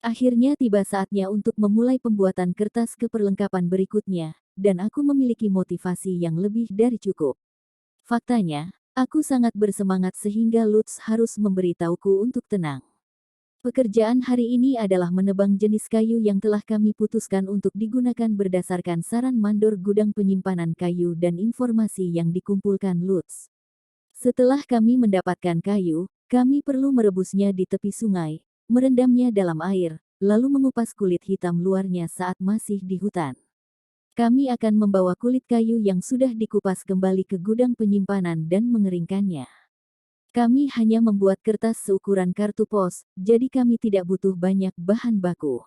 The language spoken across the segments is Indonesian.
Akhirnya tiba saatnya untuk memulai pembuatan kertas keperlengkapan berikutnya, dan aku memiliki motivasi yang lebih dari cukup. Faktanya, aku sangat bersemangat sehingga Lutz harus memberitahuku untuk tenang. Pekerjaan hari ini adalah menebang jenis kayu yang telah kami putuskan untuk digunakan berdasarkan saran mandor gudang penyimpanan kayu dan informasi yang dikumpulkan Lutz. Setelah kami mendapatkan kayu, kami perlu merebusnya di tepi sungai, merendamnya dalam air, lalu mengupas kulit hitam luarnya saat masih di hutan. Kami akan membawa kulit kayu yang sudah dikupas kembali ke gudang penyimpanan dan mengeringkannya. Kami hanya membuat kertas seukuran kartu pos, jadi kami tidak butuh banyak bahan baku.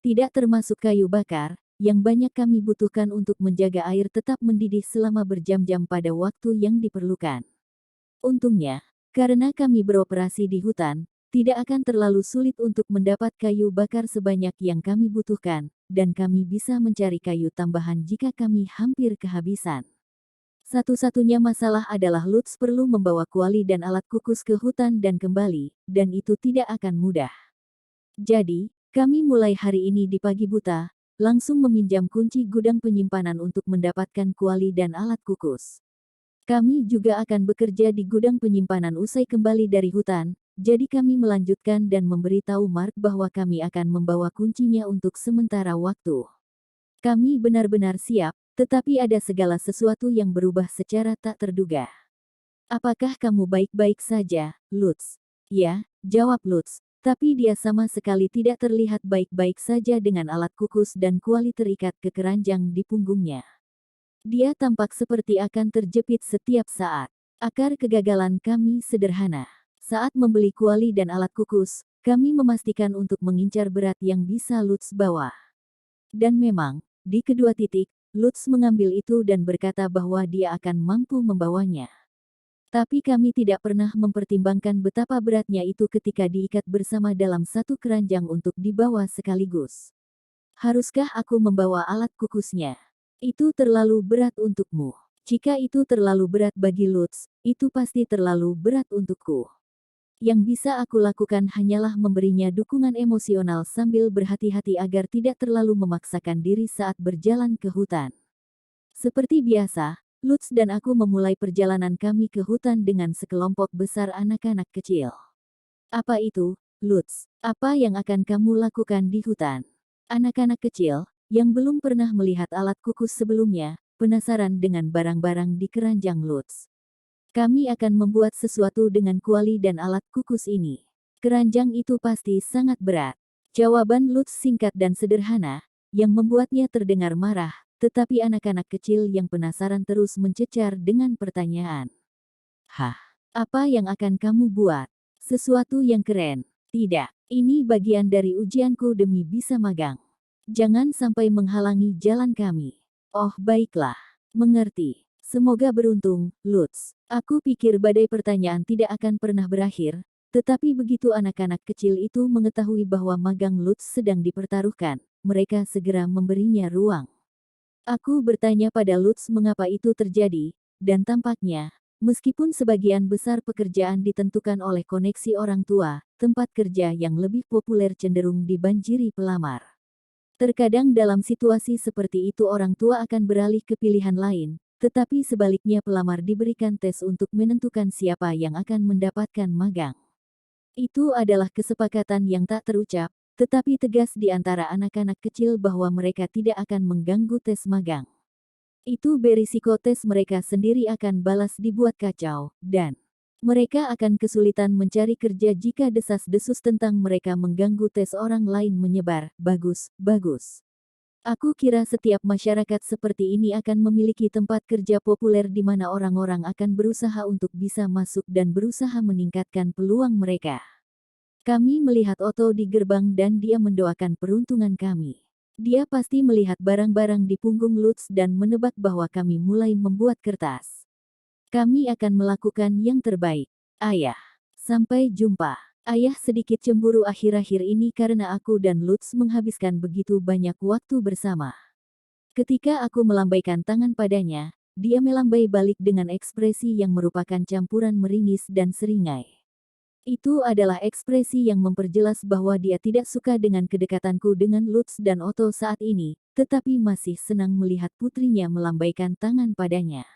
Tidak termasuk kayu bakar, yang banyak kami butuhkan untuk menjaga air tetap mendidih selama berjam-jam pada waktu yang diperlukan. Untungnya, karena kami beroperasi di hutan, tidak akan terlalu sulit untuk mendapat kayu bakar sebanyak yang kami butuhkan, dan kami bisa mencari kayu tambahan jika kami hampir kehabisan. Satu-satunya masalah adalah Lutz perlu membawa kuali dan alat kukus ke hutan dan kembali, dan itu tidak akan mudah. Jadi, kami mulai hari ini di pagi buta, langsung meminjam kunci gudang penyimpanan untuk mendapatkan kuali dan alat kukus. Kami juga akan bekerja di gudang penyimpanan usai kembali dari hutan, jadi kami melanjutkan dan memberitahu Mark bahwa kami akan membawa kuncinya untuk sementara waktu. Kami benar-benar siap, tetapi ada segala sesuatu yang berubah secara tak terduga. Apakah kamu baik-baik saja, Lutz? Ya, jawab Lutz, tapi dia sama sekali tidak terlihat baik-baik saja dengan alat kukus dan kuali terikat ke keranjang di punggungnya. Dia tampak seperti akan terjepit setiap saat. Akar kegagalan kami sederhana. Saat membeli kuali dan alat kukus, kami memastikan untuk mengincar berat yang bisa Lutz bawa. Dan memang, di kedua titik, Lutz mengambil itu dan berkata bahwa dia akan mampu membawanya. Tapi kami tidak pernah mempertimbangkan betapa beratnya itu ketika diikat bersama dalam satu keranjang untuk dibawa sekaligus. Haruskah aku membawa alat kukusnya? Itu terlalu berat untukmu. Jika itu terlalu berat bagi Lutz, itu pasti terlalu berat untukku. Yang bisa aku lakukan hanyalah memberinya dukungan emosional sambil berhati-hati agar tidak terlalu memaksakan diri saat berjalan ke hutan. Seperti biasa, Lutz dan aku memulai perjalanan kami ke hutan dengan sekelompok besar anak-anak kecil. Apa itu, Lutz? Apa yang akan kamu lakukan di hutan? Anak-anak kecil, yang belum pernah melihat alat kukus sebelumnya, penasaran dengan barang-barang di keranjang Lutz. Kami akan membuat sesuatu dengan kuali dan alat kukus ini. Keranjang itu pasti sangat berat. Jawaban Lutz singkat dan sederhana, yang membuatnya terdengar marah, tetapi anak-anak kecil yang penasaran terus mencecar dengan pertanyaan. Hah? Apa yang akan kamu buat? Sesuatu yang keren. Tidak, ini bagian dari ujianku demi bisa magang. Jangan sampai menghalangi jalan kami. Oh baiklah, mengerti. Semoga beruntung, Lutz. Aku pikir badai pertanyaan tidak akan pernah berakhir, tetapi begitu anak-anak kecil itu mengetahui bahwa magang Lutz sedang dipertaruhkan, mereka segera memberinya ruang. Aku bertanya pada Lutz mengapa itu terjadi, dan tampaknya, meskipun sebagian besar pekerjaan ditentukan oleh koneksi orang tua, tempat kerja yang lebih populer cenderung dibanjiri pelamar. Terkadang dalam situasi seperti itu orang tua akan beralih ke pilihan lain, tetapi sebaliknya pelamar diberikan tes untuk menentukan siapa yang akan mendapatkan magang. Itu adalah kesepakatan yang tak terucap, tetapi tegas di antara anak-anak kecil bahwa mereka tidak akan mengganggu tes magang. Itu berisiko tes mereka sendiri akan balas dibuat kacau, dan mereka akan kesulitan mencari kerja jika desas-desus tentang mereka mengganggu tes orang lain menyebar. Bagus, bagus. Aku kira setiap masyarakat seperti ini akan memiliki tempat kerja populer di mana orang-orang akan berusaha untuk bisa masuk dan berusaha meningkatkan peluang mereka. Kami melihat Otto di gerbang dan dia mendoakan peruntungan kami. Dia pasti melihat barang-barang di punggung Lutz dan menebak bahwa kami mulai membuat kertas. Kami akan melakukan yang terbaik. Ayah. Sampai jumpa. Ayah sedikit cemburu akhir-akhir ini karena aku dan Lutz menghabiskan begitu banyak waktu bersama. Ketika aku melambaikan tangan padanya, dia melambai balik dengan ekspresi yang merupakan campuran meringis dan seringai. Itu adalah ekspresi yang memperjelas bahwa dia tidak suka dengan kedekatanku dengan Lutz dan Otto saat ini, tetapi masih senang melihat putrinya melambaikan tangan padanya.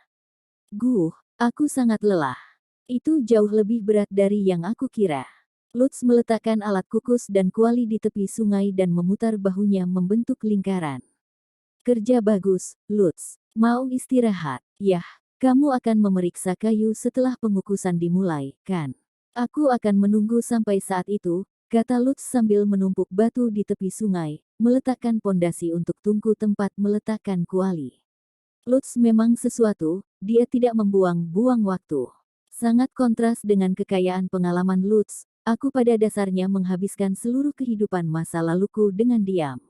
Aku sangat lelah. Itu jauh lebih berat dari yang aku kira. Lutz meletakkan alat kukus dan kuali di tepi sungai dan memutar bahunya membentuk lingkaran. Kerja bagus, Lutz. Mau istirahat? Yah, kamu akan memeriksa kayu setelah pengukusan dimulai, kan? Aku akan menunggu sampai saat itu, kata Lutz sambil menumpuk batu di tepi sungai, meletakkan pondasi untuk tungku tempat meletakkan kuali. Lutz memang sesuatu, dia tidak membuang-buang waktu. Sangat kontras dengan kekayaan pengalaman Lutz, aku pada dasarnya menghabiskan seluruh kehidupan masa laluku dengan diam.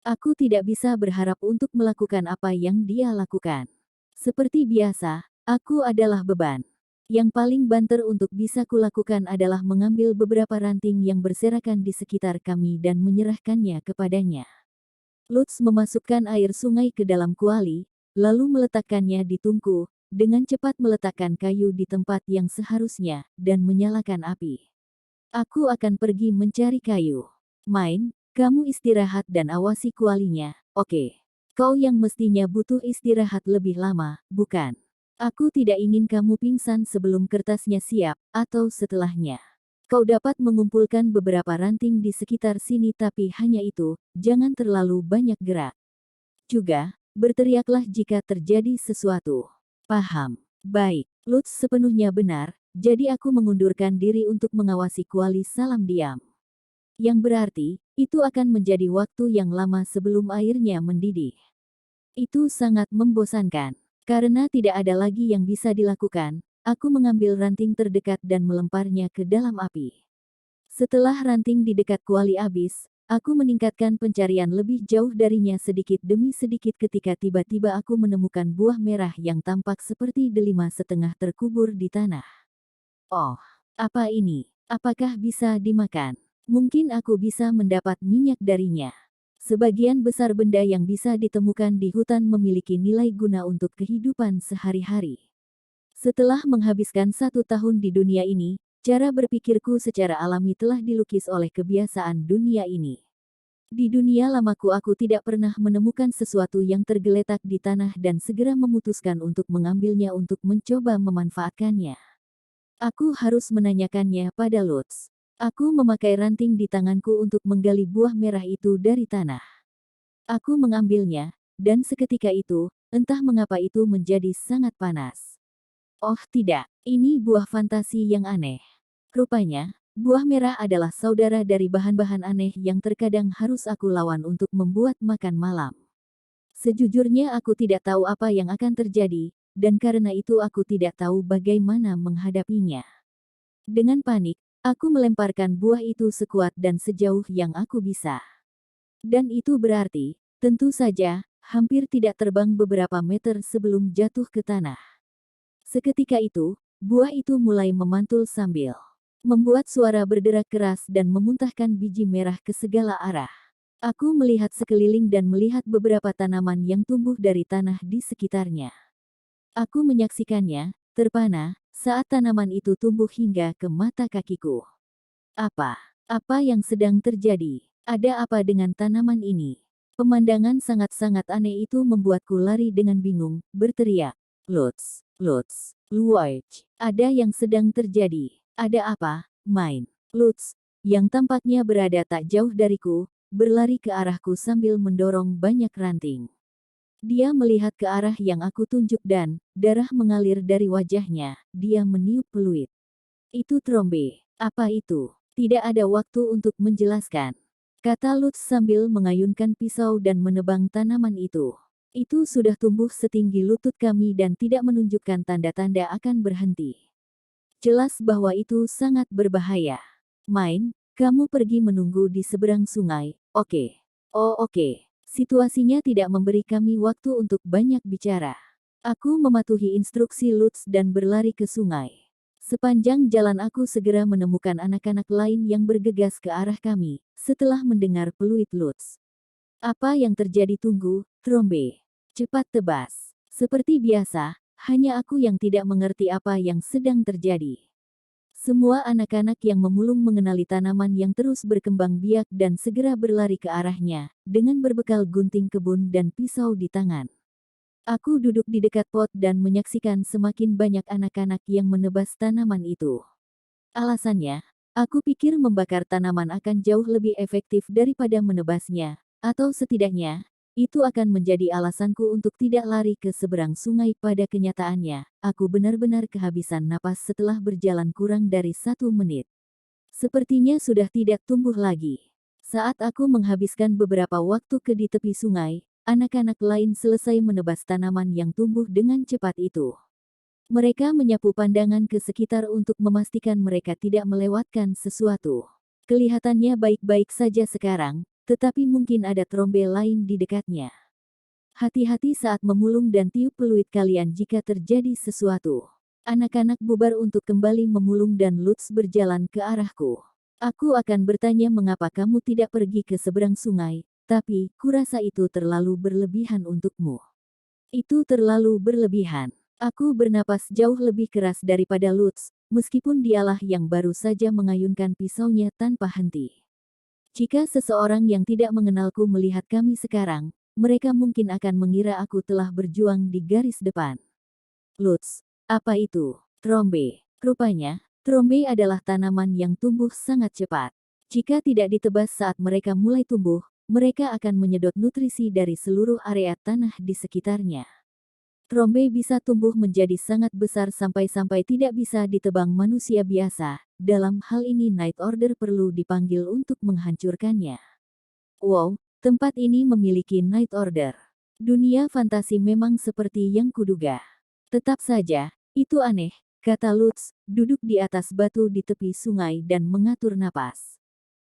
Aku tidak bisa berharap untuk melakukan apa yang dia lakukan. Seperti biasa, aku adalah beban. Yang paling banter untuk bisa kulakukan adalah mengambil beberapa ranting yang berserakan di sekitar kami dan menyerahkannya kepadanya. Lutz memasukkan air sungai ke dalam kuali, lalu meletakkannya di tungku, dengan cepat meletakkan kayu di tempat yang seharusnya, dan menyalakan api. Aku akan pergi mencari kayu. Main, kamu istirahat dan awasi kualinya, oke? Kau yang mestinya butuh istirahat lebih lama, bukan? Aku tidak ingin kamu pingsan sebelum kertasnya siap, atau setelahnya. Kau dapat mengumpulkan beberapa ranting di sekitar sini tapi hanya itu, jangan terlalu banyak gerak. Juga, berteriaklah jika terjadi sesuatu. Paham? Baik, Lutz sepenuhnya benar, jadi aku mengundurkan diri untuk mengawasi kuali salam diam. Yang berarti, itu akan menjadi waktu yang lama sebelum airnya mendidih. Itu sangat membosankan. Karena tidak ada lagi yang bisa dilakukan, aku mengambil ranting terdekat dan melemparnya ke dalam api. Setelah ranting di dekat kuali habis, aku meningkatkan pencarian lebih jauh darinya sedikit demi sedikit ketika tiba-tiba aku menemukan buah merah yang tampak seperti delima setengah terkubur di tanah. Oh, apa ini? Apakah bisa dimakan? Mungkin aku bisa mendapat minyak darinya. Sebagian besar benda yang bisa ditemukan di hutan memiliki nilai guna untuk kehidupan sehari-hari. Setelah menghabiskan 1 tahun di dunia ini, cara berpikirku secara alami telah dilukis oleh kebiasaan dunia ini. Di dunia lamaku aku tidak pernah menemukan sesuatu yang tergeletak di tanah dan segera memutuskan untuk mengambilnya untuk mencoba memanfaatkannya. Aku harus menanyakannya pada Lutz. Aku memakai ranting di tanganku untuk menggali buah merah itu dari tanah. Aku mengambilnya, dan seketika itu, entah mengapa itu menjadi sangat panas. Oh tidak, ini buah fantasi yang aneh. Rupanya, buah merah adalah saudara dari bahan-bahan aneh yang terkadang harus aku lawan untuk membuat makan malam. Sejujurnya aku tidak tahu apa yang akan terjadi, dan karena itu aku tidak tahu bagaimana menghadapinya. Dengan panik, aku melemparkan buah itu sekuat dan sejauh yang aku bisa. Dan itu berarti, tentu saja, hampir tidak terbang beberapa meter sebelum jatuh ke tanah. Seketika itu, buah itu mulai memantul sambil membuat suara berderak keras dan memuntahkan biji merah ke segala arah. Aku melihat sekeliling dan melihat beberapa tanaman yang tumbuh dari tanah di sekitarnya. Aku menyaksikannya, terpana, saat tanaman itu tumbuh hingga ke mata kakiku. Apa yang sedang terjadi? Ada apa dengan tanaman ini? Pemandangan sangat-sangat aneh itu membuatku lari dengan bingung, berteriak. Lutz, Luwaj, ada yang sedang terjadi. Ada apa, Main? Lutz, yang tampaknya berada tak jauh dariku, berlari ke arahku sambil mendorong banyak ranting. Dia melihat ke arah yang aku tunjuk dan, darah mengalir dari wajahnya, dia meniup peluit. Itu trombe. Apa itu? Tidak ada waktu untuk menjelaskan. Kata Lutz sambil mengayunkan pisau dan menebang tanaman itu. Itu sudah tumbuh setinggi lutut kami dan tidak menunjukkan tanda-tanda akan berhenti. Jelas bahwa itu sangat berbahaya. Main, kamu pergi menunggu di seberang sungai, oke? Oh oke. Situasinya tidak memberi kami waktu untuk banyak bicara. Aku mematuhi instruksi Lutz dan berlari ke sungai. Sepanjang jalan aku segera menemukan anak-anak lain yang bergegas ke arah kami, setelah mendengar peluit Lutz. Apa yang terjadi? Tunggu, trombe. Cepat tebas. Seperti biasa, hanya aku yang tidak mengerti apa yang sedang terjadi. Semua anak-anak yang memulung mengenali tanaman yang terus berkembang biak dan segera berlari ke arahnya, dengan berbekal gunting kebun dan pisau di tangan. Aku duduk di dekat pot dan menyaksikan semakin banyak anak-anak yang menebas tanaman itu. Alasannya, aku pikir membakar tanaman akan jauh lebih efektif daripada menebasnya, atau setidaknya, itu akan menjadi alasanku untuk tidak lari ke seberang sungai. Pada kenyataannya, aku benar-benar kehabisan napas setelah berjalan kurang dari 1 menit. Sepertinya sudah tidak tumbuh lagi. Saat aku menghabiskan beberapa waktu di tepi sungai, anak-anak lain selesai menebas tanaman yang tumbuh dengan cepat itu. Mereka menyapu pandangan ke sekitar untuk memastikan mereka tidak melewatkan sesuatu. Kelihatannya baik-baik saja sekarang, tetapi mungkin ada trombe lain di dekatnya. Hati-hati saat memulung dan tiup peluit kalian jika terjadi sesuatu. Anak-anak bubar untuk kembali memulung dan Lutz berjalan ke arahku. Aku akan bertanya mengapa kamu tidak pergi ke seberang sungai, tapi kurasa itu terlalu berlebihan untukmu. Itu terlalu berlebihan. Aku bernapas jauh lebih keras daripada Lutz, meskipun dialah yang baru saja mengayunkan pisaunya tanpa henti. Jika seseorang yang tidak mengenalku melihat kami sekarang, mereka mungkin akan mengira aku telah berjuang di garis depan. Lutz, apa itu? Trombe. Rupanya, trombe adalah tanaman yang tumbuh sangat cepat. Jika tidak ditebas saat mereka mulai tumbuh, mereka akan menyedot nutrisi dari seluruh area tanah di sekitarnya. Trombe bisa tumbuh menjadi sangat besar sampai-sampai tidak bisa ditebang manusia biasa. Dalam hal ini Night Order perlu dipanggil untuk menghancurkannya. Wow, tempat ini memiliki Night Order. Dunia fantasi memang seperti yang kuduga. Tetap saja, itu aneh, kata Lutz, duduk di atas batu di tepi sungai dan mengatur napas.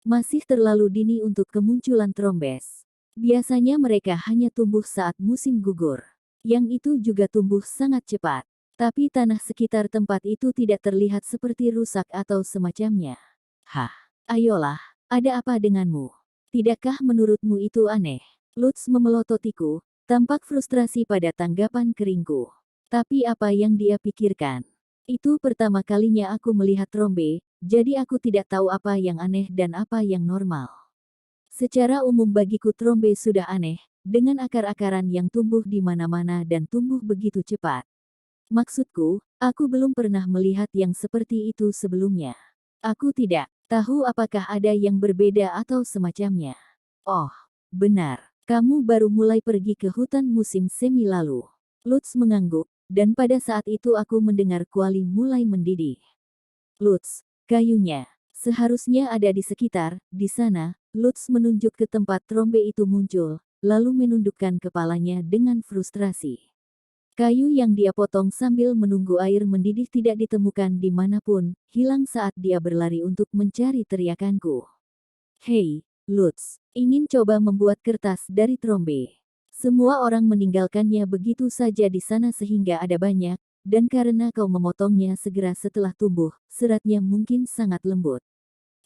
Masih terlalu dini untuk kemunculan trombes. Biasanya mereka hanya tumbuh saat musim gugur. Yang itu juga tumbuh sangat cepat. Tapi tanah sekitar tempat itu tidak terlihat seperti rusak atau semacamnya. Hah, ayolah, ada apa denganmu? Tidakkah menurutmu itu aneh? Lutz memelototiku, tampak frustrasi pada tanggapan keringku. Tapi apa yang dia pikirkan? Itu pertama kalinya aku melihat trombe, jadi aku tidak tahu apa yang aneh dan apa yang normal. Secara umum bagiku trombe sudah aneh, dengan akar-akaran yang tumbuh di mana-mana dan tumbuh begitu cepat. Maksudku, aku belum pernah melihat yang seperti itu sebelumnya. Aku tidak tahu apakah ada yang berbeda atau semacamnya. Oh, benar. Kamu baru mulai pergi ke hutan musim semi lalu. Lutz mengangguk, dan pada saat itu aku mendengar kuali mulai mendidih. Lutz, kayunya. Seharusnya ada di sekitar, di sana. Lutz menunjuk ke tempat trombe itu muncul, lalu menundukkan kepalanya dengan frustrasi. Kayu yang dia potong sambil menunggu air mendidih tidak ditemukan dimanapun, hilang saat dia berlari untuk mencari teriakanku. Hei, Lutz, ingin coba membuat kertas dari trombe. Semua orang meninggalkannya begitu saja di sana sehingga ada banyak, dan karena kau memotongnya segera setelah tumbuh, seratnya mungkin sangat lembut.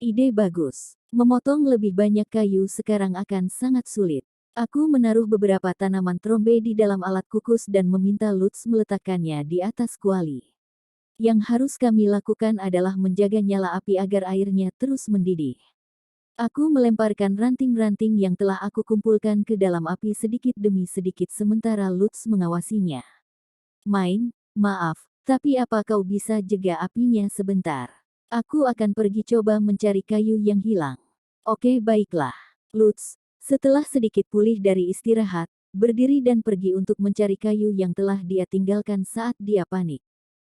Ide bagus. Memotong lebih banyak kayu sekarang akan sangat sulit. Aku menaruh beberapa tanaman trombe di dalam alat kukus dan meminta Lutz meletakkannya di atas kuali. Yang harus kami lakukan adalah menjaga nyala api agar airnya terus mendidih. Aku melemparkan ranting-ranting yang telah aku kumpulkan ke dalam api sedikit demi sedikit sementara Lutz mengawasinya. Maaf, tapi apa kau bisa jaga apinya sebentar? Aku akan pergi coba mencari kayu yang hilang. Oke, baiklah. Lutz, setelah sedikit pulih dari istirahat, berdiri dan pergi untuk mencari kayu yang telah dia tinggalkan saat dia panik.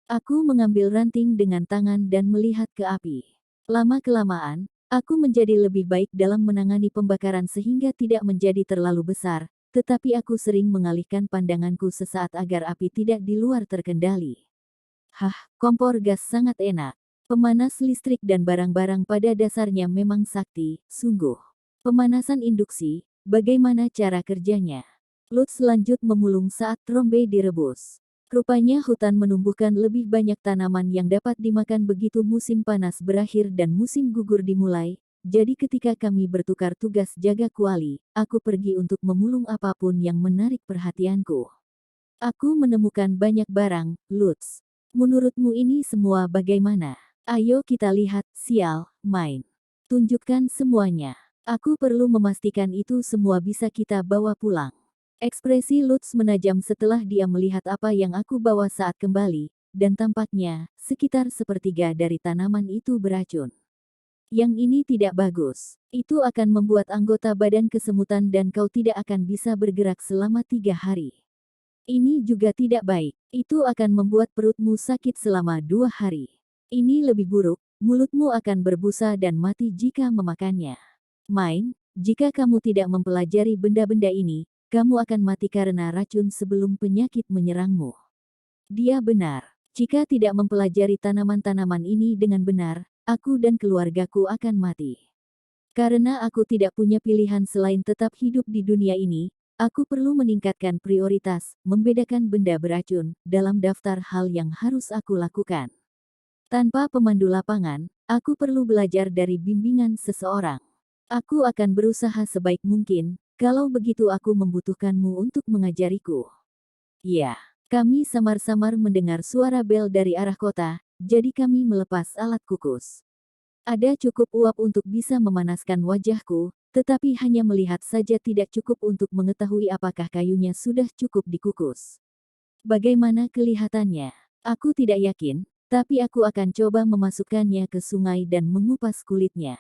Aku mengambil ranting dengan tangan dan melihat ke api. Lama-kelamaan, aku menjadi lebih baik dalam menangani pembakaran sehingga tidak menjadi terlalu besar, tetapi aku sering mengalihkan pandanganku sesaat agar api tidak di luar terkendali. Hah, kompor gas sangat enak. Pemanas listrik dan barang-barang pada dasarnya memang sakti, sungguh. Pemanasan induksi, bagaimana cara kerjanya? Lutz lanjut memulung saat trombe direbus. Rupanya hutan menumbuhkan lebih banyak tanaman yang dapat dimakan begitu musim panas berakhir dan musim gugur dimulai, jadi ketika kami bertukar tugas jaga kuali, aku pergi untuk memulung apapun yang menarik perhatianku. Aku menemukan banyak barang, Lutz. Menurutmu ini semua bagaimana? Ayo kita lihat, sial, main. Tunjukkan semuanya. Aku perlu memastikan itu semua bisa kita bawa pulang. Ekspresi Lutz menajam setelah dia melihat apa yang aku bawa saat kembali, dan tampaknya, sekitar sepertiga dari tanaman itu beracun. Yang ini tidak bagus. Itu akan membuat anggota badan kesemutan dan kau tidak akan bisa bergerak selama 3 hari. Ini juga tidak baik. Itu akan membuat perutmu sakit selama 2 hari. Ini lebih buruk, mulutmu akan berbusa dan mati jika memakannya. Main, jika kamu tidak mempelajari benda-benda ini, kamu akan mati karena racun sebelum penyakit menyerangmu. Dia benar. Jika tidak mempelajari tanaman-tanaman ini dengan benar, aku dan keluargaku akan mati. Karena aku tidak punya pilihan selain tetap hidup di dunia ini, aku perlu meningkatkan prioritas, membedakan benda beracun, dalam daftar hal yang harus aku lakukan. Tanpa pemandu lapangan, aku perlu belajar dari bimbingan seseorang. Aku akan berusaha sebaik mungkin, kalau begitu aku membutuhkanmu untuk mengajariku. Ya, kami samar-samar mendengar suara bel dari arah kota, jadi kami melepas alat kukus. Ada cukup uap untuk bisa memanaskan wajahku, tetapi hanya melihat saja tidak cukup untuk mengetahui apakah kayunya sudah cukup dikukus. Bagaimana kelihatannya? Aku tidak yakin, tapi aku akan coba memasukkannya ke sungai dan mengupas kulitnya.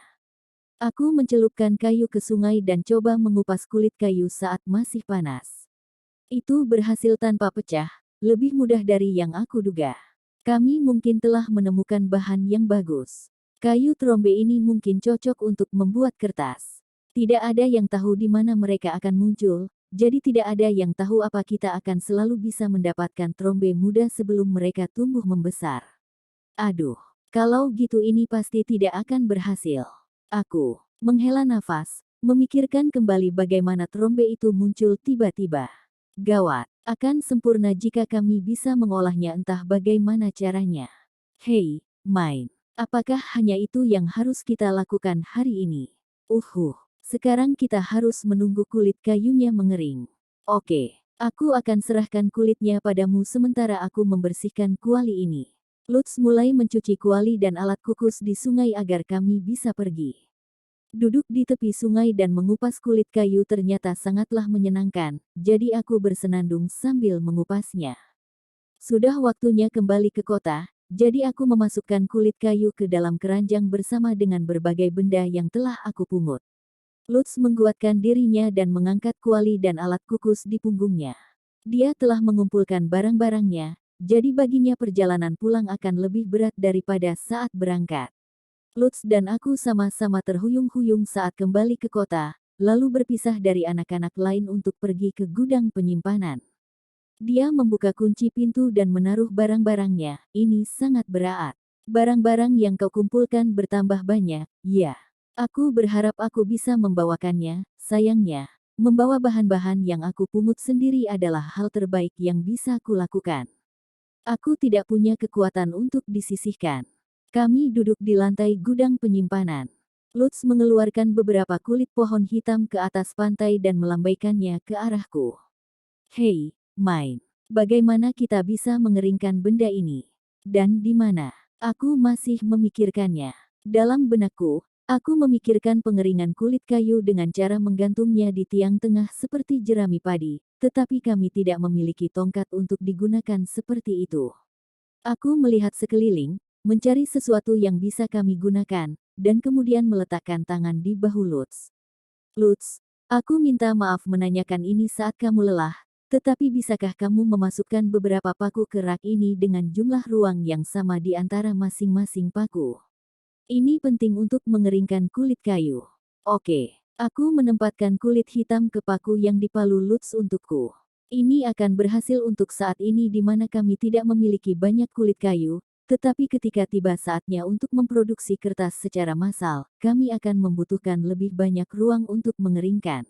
Aku mencelupkan kayu ke sungai dan coba mengupas kulit kayu saat masih panas. Itu berhasil tanpa pecah, lebih mudah dari yang aku duga. Kami mungkin telah menemukan bahan yang bagus. Kayu trombe ini mungkin cocok untuk membuat kertas. Tidak ada yang tahu di mana mereka akan muncul, jadi tidak ada yang tahu apa kita akan selalu bisa mendapatkan trombe muda sebelum mereka tumbuh membesar. Aduh, kalau gitu ini pasti tidak akan berhasil. Aku menghela nafas, memikirkan kembali bagaimana trombe itu muncul tiba-tiba. Gawat, akan sempurna jika kami bisa mengolahnya entah bagaimana caranya. Hei, main. Apakah hanya itu yang harus kita lakukan hari ini? Sekarang kita harus menunggu kulit kayunya mengering. Oke, aku akan serahkan kulitnya padamu sementara aku membersihkan kuali ini. Lutz mulai mencuci kuali dan alat kukus di sungai agar kami bisa pergi. Duduk di tepi sungai dan mengupas kulit kayu ternyata sangatlah menyenangkan, jadi aku bersenandung sambil mengupasnya. Sudah waktunya kembali ke kota, jadi aku memasukkan kulit kayu ke dalam keranjang bersama dengan berbagai benda yang telah aku pungut. Lutz menguatkan dirinya dan mengangkat kuali dan alat kukus di punggungnya. Dia telah mengumpulkan barang-barangnya, jadi baginya perjalanan pulang akan lebih berat daripada saat berangkat. Lutz dan aku sama-sama terhuyung-huyung saat kembali ke kota, lalu berpisah dari anak-anak lain untuk pergi ke gudang penyimpanan. Dia membuka kunci pintu dan menaruh barang-barangnya. Ini sangat berat. Barang-barang yang kau kumpulkan bertambah banyak, ya. Aku berharap aku bisa membawakannya, sayangnya. Membawa bahan-bahan yang aku pungut sendiri adalah hal terbaik yang bisa kulakukan. Aku tidak punya kekuatan untuk disisihkan. Kami duduk di lantai gudang penyimpanan. Lutz mengeluarkan beberapa kulit pohon hitam ke atas pantai dan melambaikannya ke arahku. Hei, main. Bagaimana kita bisa mengeringkan benda ini? Dan di mana? Aku masih memikirkannya. Dalam benakku, aku memikirkan pengeringan kulit kayu dengan cara menggantungnya di tiang tengah seperti jerami padi, tetapi kami tidak memiliki tongkat untuk digunakan seperti itu. Aku melihat sekeliling, mencari sesuatu yang bisa kami gunakan, dan kemudian meletakkan tangan di bahu Lutz. Lutz, aku minta maaf menanyakan ini saat kamu lelah, tetapi bisakah kamu memasukkan beberapa paku ke rak ini dengan jumlah ruang yang sama di antara masing-masing paku? Ini penting untuk mengeringkan kulit kayu. Oke, aku menempatkan kulit hitam ke paku yang dipalu Lutz untukku. Ini akan berhasil untuk saat ini di mana kami tidak memiliki banyak kulit kayu, tetapi ketika tiba saatnya untuk memproduksi kertas secara massal, kami akan membutuhkan lebih banyak ruang untuk mengeringkan.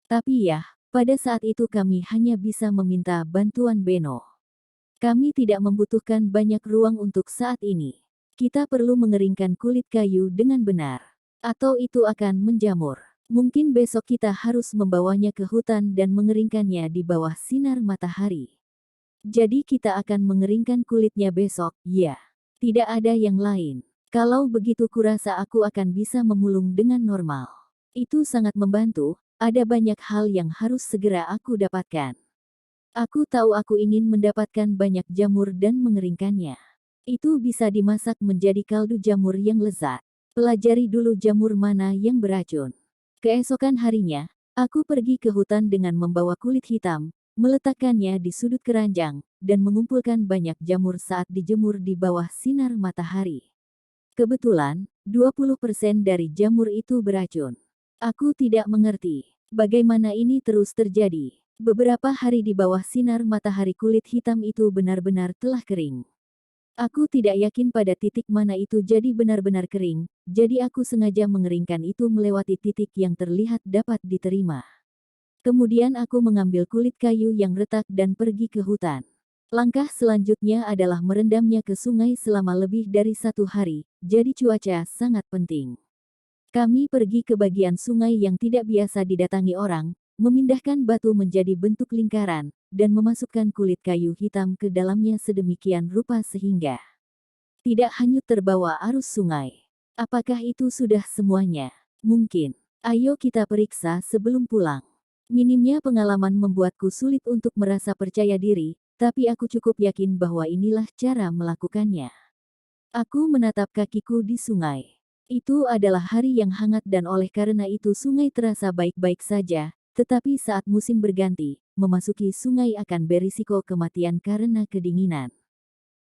Tapi ya, pada saat itu kami hanya bisa meminta bantuan Beno. Kami tidak membutuhkan banyak ruang untuk saat ini. Kita perlu mengeringkan kulit kayu dengan benar. Atau itu akan menjamur. Mungkin besok kita harus membawanya ke hutan dan mengeringkannya di bawah sinar matahari. Jadi kita akan mengeringkan kulitnya besok, ya. Tidak ada yang lain. Kalau begitu kurasa aku akan bisa memulung dengan normal. Itu sangat membantu, ada banyak hal yang harus segera aku dapatkan. Aku tahu aku ingin mendapatkan banyak jamur dan mengeringkannya. Itu bisa dimasak menjadi kaldu jamur yang lezat. Pelajari dulu jamur mana yang beracun. Keesokan harinya, aku pergi ke hutan dengan membawa kulit hitam, meletakkannya di sudut keranjang, dan mengumpulkan banyak jamur saat dijemur di bawah sinar matahari. Kebetulan, 20% dari jamur itu beracun. Aku tidak mengerti bagaimana ini terus terjadi. Beberapa hari di bawah sinar matahari kulit hitam itu benar-benar telah kering. Aku tidak yakin pada titik mana itu jadi benar-benar kering, jadi aku sengaja mengeringkan itu melewati titik yang terlihat dapat diterima. Kemudian aku mengambil kulit kayu yang retak dan pergi ke hutan. Langkah selanjutnya adalah merendamnya ke sungai selama lebih dari 1 hari, jadi cuaca sangat penting. Kami pergi ke bagian sungai yang tidak biasa didatangi orang, memindahkan batu menjadi bentuk lingkaran, dan memasukkan kulit kayu hitam ke dalamnya sedemikian rupa sehingga tidak hanyut terbawa arus sungai. Apakah itu sudah semuanya? Mungkin. Ayo kita periksa sebelum pulang. Minimnya pengalaman membuatku sulit untuk merasa percaya diri, tapi aku cukup yakin bahwa inilah cara melakukannya. Aku menatap kakiku di sungai. Itu adalah hari yang hangat dan oleh karena itu sungai terasa baik-baik saja, tetapi saat musim berganti, memasuki sungai akan berisiko kematian karena kedinginan.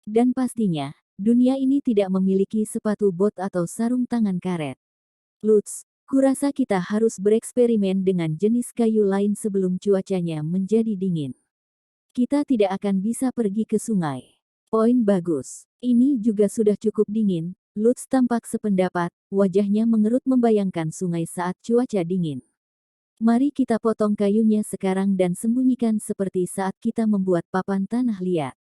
Dan pastinya, dunia ini tidak memiliki sepatu bot atau sarung tangan karet. Lutz, kurasa kita harus bereksperimen dengan jenis kayu lain sebelum cuacanya menjadi dingin. Kita tidak akan bisa pergi ke sungai. Poin bagus. Ini juga sudah cukup dingin. Lutz tampak sependapat, wajahnya mengerut membayangkan sungai saat cuaca dingin. Mari kita potong kayunya sekarang dan sembunyikan seperti saat kita membuat papan tanah liat.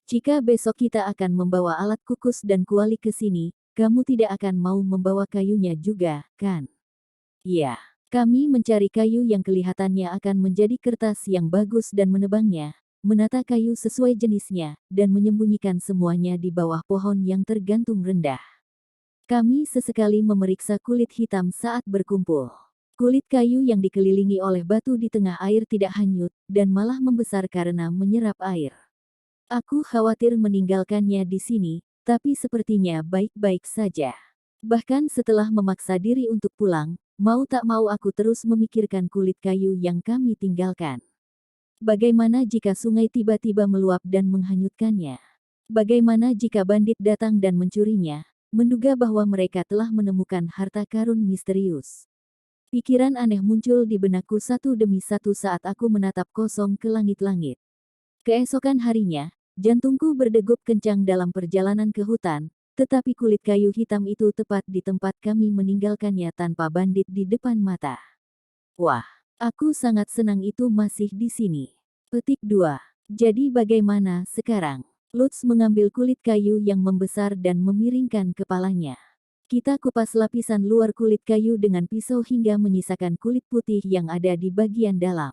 Jika besok kita akan membawa alat kukus dan kuali ke sini, kamu tidak akan mau membawa kayunya juga, kan? Ya, kami mencari kayu yang kelihatannya akan menjadi kertas yang bagus dan menebangnya, menata kayu sesuai jenisnya, dan menyembunyikan semuanya di bawah pohon yang tergantung rendah. Kami sesekali memeriksa kulit hitam saat berkumpul. Kulit kayu yang dikelilingi oleh batu di tengah air tidak hanyut, dan malah membesar karena menyerap air. Aku khawatir meninggalkannya di sini, tapi sepertinya baik-baik saja. Bahkan setelah memaksa diri untuk pulang, mau tak mau aku terus memikirkan kulit kayu yang kami tinggalkan. Bagaimana jika sungai tiba-tiba meluap dan menghanyutkannya? Bagaimana jika bandit datang dan mencurinya, menduga bahwa mereka telah menemukan harta karun misterius? Pikiran aneh muncul di benakku satu demi satu saat aku menatap kosong ke langit-langit. Keesokan harinya, jantungku berdegup kencang dalam perjalanan ke hutan, tetapi kulit kayu hitam itu tepat di tempat kami meninggalkannya tanpa bandit di depan mata. Wah, aku sangat senang itu masih di sini. Petik 2. Jadi bagaimana sekarang? Lutz mengambil kulit kayu yang membesar dan memiringkan kepalanya. Kita kupas lapisan luar kulit kayu dengan pisau hingga menyisakan kulit putih yang ada di bagian dalam.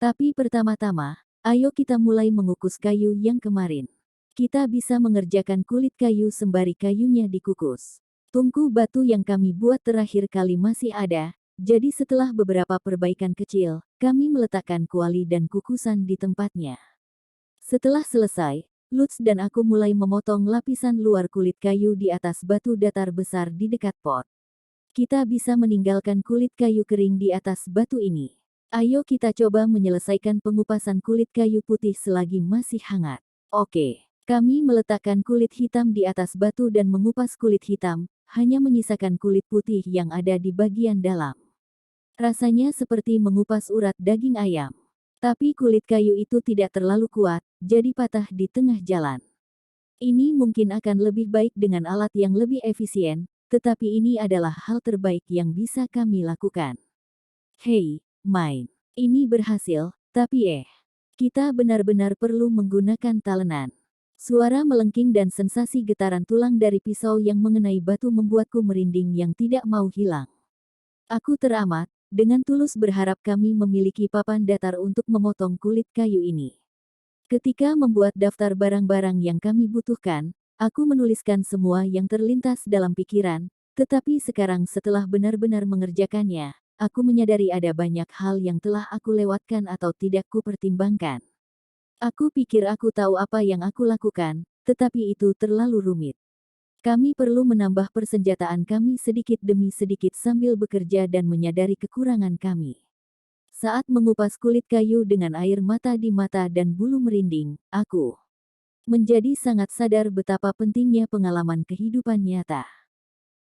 Tapi pertama-tama, ayo kita mulai mengukus kayu yang kemarin. Kita bisa mengerjakan kulit kayu sembari kayunya dikukus. Tungku batu yang kami buat terakhir kali masih ada, jadi setelah beberapa perbaikan kecil, kami meletakkan kuali dan kukusan di tempatnya. Setelah selesai, Lutz dan aku mulai memotong lapisan luar kulit kayu di atas batu datar besar di dekat pot. Kita bisa meninggalkan kulit kayu kering di atas batu ini. Ayo kita coba menyelesaikan pengupasan kulit kayu putih selagi masih hangat. Oke, kami meletakkan kulit hitam di atas batu dan mengupas kulit hitam, hanya menyisakan kulit putih yang ada di bagian dalam. Rasanya seperti mengupas urat daging ayam. Tapi kulit kayu itu tidak terlalu kuat, jadi patah di tengah jalan. Ini mungkin akan lebih baik dengan alat yang lebih efisien, tetapi ini adalah hal terbaik yang bisa kami lakukan. Hei, main. Ini berhasil, tapi kita benar-benar perlu menggunakan talenan. Suara melengking dan sensasi getaran tulang dari pisau yang mengenai batu membuatku merinding yang tidak mau hilang. Aku teramat, dengan tulus berharap kami memiliki papan datar untuk memotong kulit kayu ini. Ketika membuat daftar barang-barang yang kami butuhkan, Aku menuliskan semua yang terlintas dalam pikiran, tetapi sekarang setelah benar-benar mengerjakannya, aku menyadari ada banyak hal yang telah aku lewatkan atau tidak kupertimbangkan. Aku pikir aku tahu apa yang aku lakukan, tetapi itu terlalu rumit. Kami perlu menambah persenjataan kami sedikit demi sedikit sambil bekerja dan menyadari kekurangan kami. Saat mengupas kulit kayu dengan air mata di mata dan bulu merinding, aku menjadi sangat sadar betapa pentingnya pengalaman kehidupan nyata.